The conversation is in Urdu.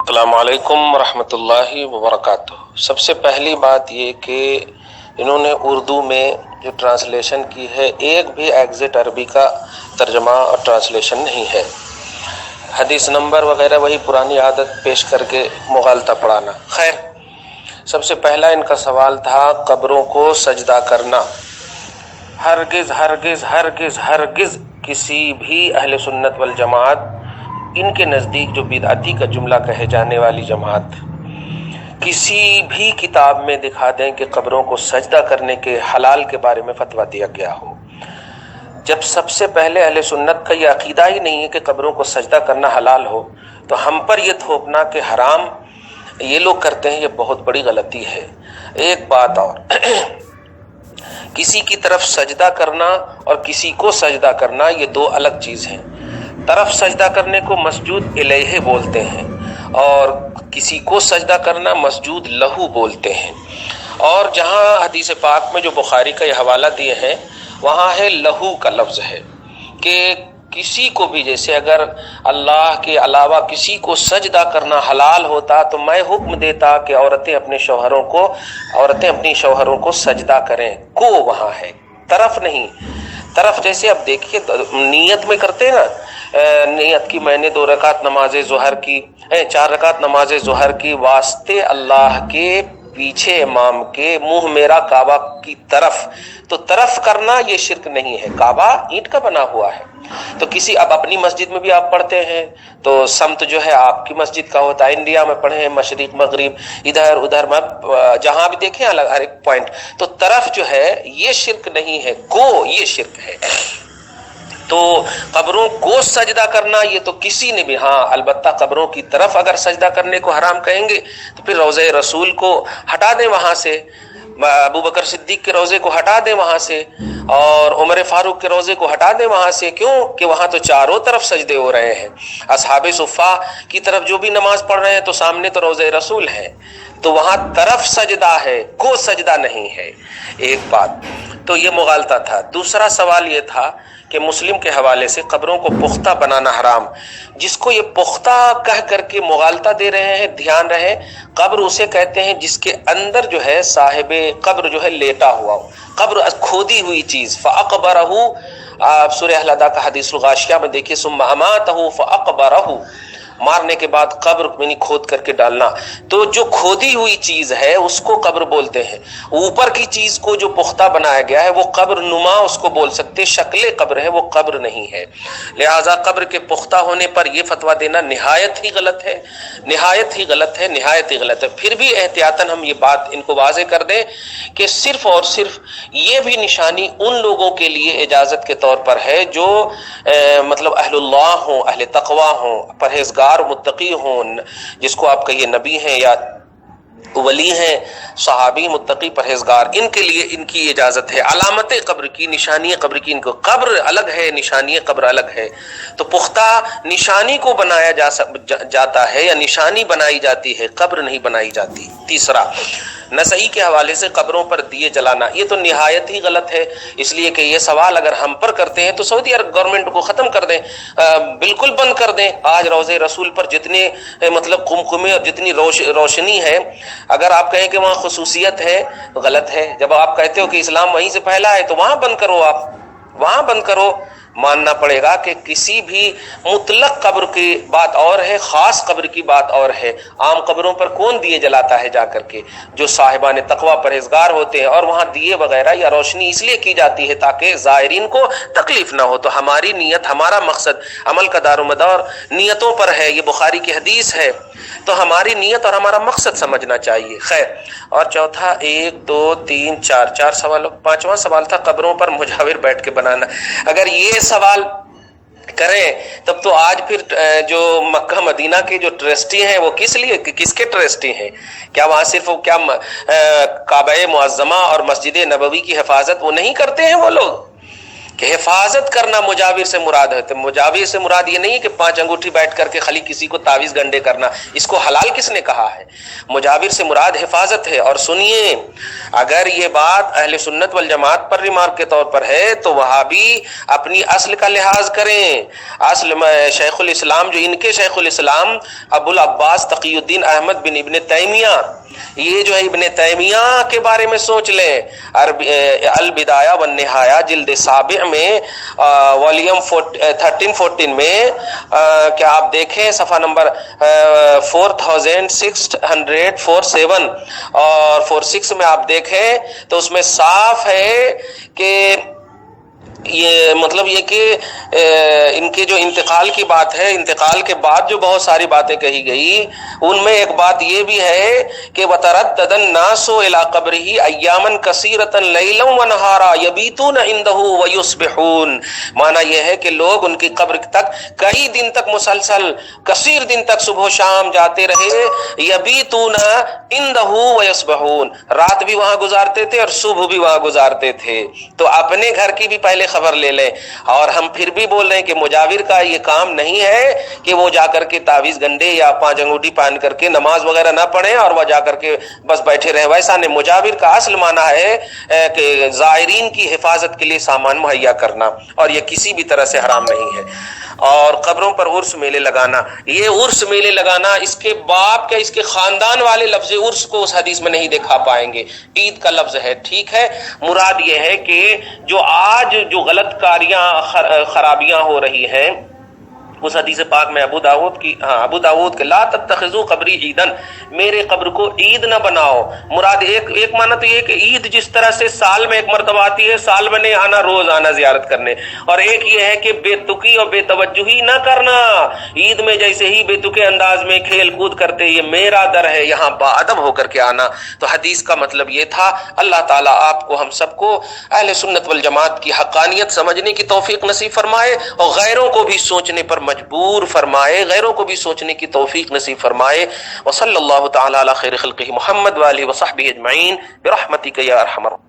السلام علیکم ورحمۃ اللہ وبرکاتہ۔ سب سے پہلی بات یہ کہ انہوں نے اردو میں جو ٹرانسلیشن کی ہے ایک بھی ایگزٹ عربی کا ترجمہ اور ٹرانسلیشن نہیں ہے۔ حدیث نمبر وغیرہ وہی پرانی عادت پیش کر کے مغالطہ پڑھانا۔ خیر، سب سے پہلا ان کا سوال تھا قبروں کو سجدہ کرنا۔ ہرگز ہرگز ہرگز ہرگز کسی بھی اہل سنت والجماعت، ان کے نزدیک جو بدعتی کا جملہ کہے جانے والی جماعت، کسی بھی کتاب میں دکھا دیں کہ قبروں کو سجدہ کرنے کے حلال کے بارے میں فتویٰ دیا گیا ہو۔ جب سب سے پہلے اہل سنت کا یہ عقیدہ ہی نہیں ہے کہ قبروں کو سجدہ کرنا حلال ہو، تو ہم پر یہ تھوپنا کہ حرام یہ لوگ کرتے ہیں، یہ بہت بڑی غلطی ہے۔ ایک بات اور، کسی کی طرف سجدہ کرنا اور کسی کو سجدہ کرنا یہ دو الگ چیز ہیں۔ طرف سجدہ کرنے کو مسجود الیہ بولتے ہیں اور کسی کو سجدہ کرنا مسجود لہو بولتے ہیں۔ اور جہاں حدیث پاک میں جو بخاری کا یہ حوالہ دیے ہیں وہاں ہے لہو کا لفظ ہے کہ کسی کو بھی، جیسے اگر اللہ کے علاوہ کسی کو سجدہ کرنا حلال ہوتا تو میں حکم دیتا کہ عورتیں اپنے شوہروں کو سجدہ کریں۔ کو وہاں ہے، طرف نہیں۔ طرف جیسے اب دیکھیے نیت میں کرتے نا، نیت کی میں نے 2 رکعت نماز ظہر کی، 4 رکعت نماز ظہر کی واسطے اللہ کے پیچھے امام کے، منہ میرا کعبہ کی طرف، تو طرف کرنا یہ شرک نہیں ہے۔ کعبہ اینٹ کا بنا ہوا ہے، تو کسی اب اپنی مسجد میں بھی آپ پڑھتے ہیں تو سمت جو ہے آپ کی مسجد کا ہوتا ہے۔ انڈیا میں پڑھیں، مشرق مغرب ادھر ادھر میں جہاں بھی دیکھیں الگ ہر ایک پوائنٹ، تو طرف جو ہے یہ شرک نہیں ہے، کو یہ شرک ہے۔ تو قبروں کو سجدہ کرنا یہ تو کسی نے بھی، ہاں البتہ قبروں کی طرف اگر سجدہ کرنے کو حرام کہیں گے تو پھر روضہ رسول کو ہٹا دیں وہاں سے، ابو بکر صدیق کے روضے کو ہٹا دیں وہاں سے، اور عمر فاروق کے روضے کو ہٹا دیں وہاں سے۔ کیوں کہ وہاں تو چاروں طرف سجدے ہو رہے ہیں۔ اصحاب صفہ کی طرف جو بھی نماز پڑھ رہے ہیں تو سامنے تو روضہ رسول ہے، تو وہاں طرف سجدہ ہے، کو سجدہ نہیں ہے۔ ایک بات تو یہ مغالطہ تھا۔ دوسرا سوال یہ تھا کہ مسلم کے حوالے سے قبروں کو پختہ بنانا حرام۔ جس کو یہ پختہ کہہ کر کے مغالطہ دے رہے ہیں، دھیان رہے، قبر اسے کہتے ہیں جس کے اندر جو ہے صاحب قبر جو ہے لیٹا ہوا ہو، قبر کھودی ہوئی چیز۔ فَأَقْبَرَهُ، آپ سورہ احلادہ کا حدیث الغاشیہ میں دیکھیے، ثُمَّ أَمَاتَهُ فَأَقْبَرَهُ، مارنے کے بعد قبر میں کھود کر کے ڈالنا۔ تو جو کھودی ہوئی چیز ہے اس کو قبر بولتے ہیں۔ اوپر کی چیز کو جو پختہ بنایا گیا ہے وہ قبر نما اس کو بول سکتے، شکل قبر ہے، وہ قبر نہیں ہے۔ لہٰذا قبر کے پختہ ہونے پر یہ فتویٰ دینا نہایت ہی غلط ہے، نہایت ہی غلط ہے، نہایت ہی غلط ہے۔ پھر بھی احتیاطاً ہم یہ بات ان کو واضح کر دیں کہ صرف اور صرف یہ بھی نشانی ان لوگوں کے لیے اجازت کے طور پر ہے جو مطلب اہل اللہ ہوں، اہل تقویٰ ہوں، پرہیزگار متقی ہوں، جس کو آپ کہیے نبی ہیں یا ولی ہیں، صحابی متقی پرہیزگار، ان کے لیے ان کی اجازت ہے۔ علامت قبر کی، نشانی قبر کی، ان کو قبر الگ ہے، نشانی قبر الگ ہے۔ تو پختہ نشانی کو بنایا جاتا ہے یا نشانی بنائی جاتی ہے، قبر نہیں بنائی جاتی۔ تیسرا، نسائی کے حوالے سے قبروں پر دیے جلانا، یہ تو نہایت ہی غلط ہے، اس لیے کہ یہ سوال اگر ہم پر کرتے ہیں تو سعودی عرب گورنمنٹ کو ختم کر دیں، بالکل بند کر دیں۔ آج روضہ رسول پر جتنے مطلب قمقمے اور جتنی روشنی ہے، اگر آپ کہیں کہ وہاں خصوصیت ہے، غلط ہے۔ جب آپ کہتے ہو کہ اسلام وہیں سے پھیلا ہے تو وہاں بند کرو، آپ وہاں بند کرو۔ ماننا پڑے گا کہ کسی بھی مطلق قبر کی بات اور ہے، خاص قبر کی بات اور ہے۔ عام قبروں پر کون دیے جلاتا ہے جا کر کے؟ جو صاحبان تقویٰ پرہیزگار ہوتے ہیں، اور وہاں دیے وغیرہ یا روشنی اس لیے کی جاتی ہے تاکہ زائرین کو تکلیف نہ ہو۔ تو ہماری نیت، ہمارا مقصد، عمل کا دار و مدار نیتوں پر ہے، یہ بخاری کی حدیث ہے، تو ہماری نیت اور ہمارا مقصد سمجھنا چاہیے۔ خیر، اور چوتھا 1 2 3 4 سوالوں، 5واں سوال تھا قبروں پر مجاور بیٹھ کے بنانا۔ اگر یہ سوال کریں تب تو آج پھر جو مکہ مدینہ کے جو ٹرسٹی ہیں وہ کس کے ٹرسٹی ہیں؟ کیا وہاں صرف کیا کعبہ معظمہ اور مسجد نبوی کی حفاظت وہ نہیں کرتے ہیں وہ لوگ؟ کہ حفاظت کرنا مجاور سے مراد ہے. تو مجاور سے مراد یہ نہیں کہ 5 انگوٹھی بیٹھ کر کے خالی کسی کو تعویذ گنڈے کرنا. اس کو حلال کس نے کہا ہے؟ مجاور سے مراد حفاظت ہے. اور سنیے، اگر یہ بات اہل سنت والجماعت پر ریمارک کے طور پر ہے تو وہابی اپنی اصل کا لحاظ کریں. اصل میں شیخ الاسلام، جو ان کے شیخ الاسلام ابو العباس تقی الدین احمد بن ابن تیمیہ، یہ جو ہے ابن تیمیہ کے بارے میں سوچ لیں. البدایہ والنہایہ جلد 7 میں والیوم 13-14 میں کیا آپ دیکھیں صفحہ نمبر 4647 اور 46 میں آپ دیکھیں تو اس میں صاف ہے کہ یہ مطلب یہ کہ ان کے جو انتقال کی بات ہے، انتقال کے بعد جو بہت ساری باتیں کہی گئی، ان میں ایک بات یہ بھی ہے کہ وَتَرَدَّدَ النَّاسُ إِلَىٰ قَبْرِهِ أَيَّامًا كَثِيرَةً لَيْلًا وَنَهَارًا يَبِيتُونَ عِندَهُ وَيُصْبِحُونَ. معنی یہ ہے کہ لوگ ان کی قبر تک کئی دن تک مسلسل کثیر دن تک صبح و شام جاتے رہے. يَبِيتُونَ عِندَهُ وَيُصْبِحُونَ، رات بھی وہاں گزارتے تھے اور صبح بھی وہاں گزارتے تھے. تو اپنے گھر کی بھی پہلے خبر لے لیں. اور ہم پھر بھی بول رہے ہیں کہ مجاور کا یہ کام نہیں ہے کہ وہ جا کر کے تعویذ گنڈے یا 5 انگوٹھی پہن کر کے نماز وغیرہ نہ پڑھیں اور وہ جا کر کے بس بیٹھے رہیں. ویسا نہیں. مجاور کا اصل معنی ہے کہ زائرین کی حفاظت کے لیے سامان مہیا کرنا، اور یہ کسی بھی طرح سے حرام نہیں ہے. اور قبروں پر عرس میلے لگانا، یہ عرس میلے لگانا اس کے باپ کے اس کے خاندان والے لفظ عرس کو اس حدیث میں نہیں دکھا پائیں گے. عید کا لفظ ہے، ٹھیک ہے. مراد یہ ہے کہ جو آج جو غلط کاریاں خرابیاں ہو رہی ہیں، اس حدیث پاک میں ابو داؤد کے لا تتخذوا قبری عیدن، میرے قبر کو عید نہ بناؤ. مراد ایک معنی تو یہ کہ عید جس طرح سے سال میں ایک مرتبہ آتی ہے، سال میں نہیں آنا، روز آنا زیارت کرنے. اور ایک یہ ہے کہ بے تکی اور بے توجہی نہ کرنا. عید میں جیسے ہی بے تکے انداز میں کھیل کود کرتے، یہ میرا در ہے، یہاں باادب ہو کر کے آنا. تو حدیث کا مطلب یہ تھا. اللہ تعالیٰ آپ کو ہم سب کو اہل سنت والجماعت کی حقانیت سمجھنے کی توفیق نصیب فرمائے، اور غیروں کو بھی سوچنے پر مجبور فرمائے، غیروں کو بھی سوچنے کی توفیق نصیب فرمائے. وصلی اللہ تعالی علی خیر خلقہ محمد وآلہ وصحبہ اجمعین برحمتک یا ارحم الراحمین.